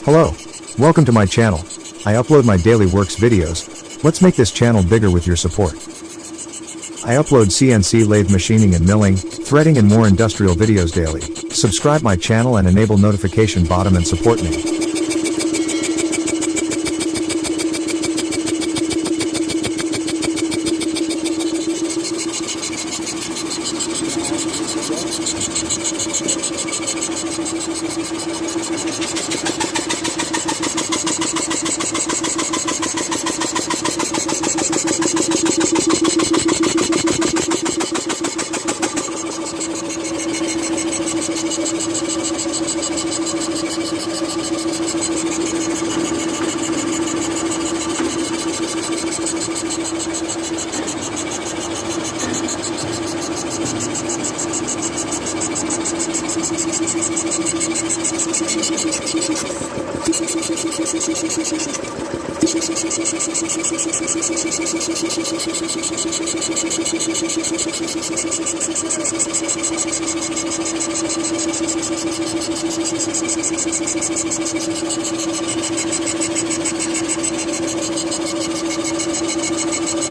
Hello. Welcome to my channel. I upload my daily works videos. Let's make this channel bigger with your support. I upload CNC lathe machining and milling, threading and more industrial videos daily. Subscribe my channel and enable notification bottom and support me.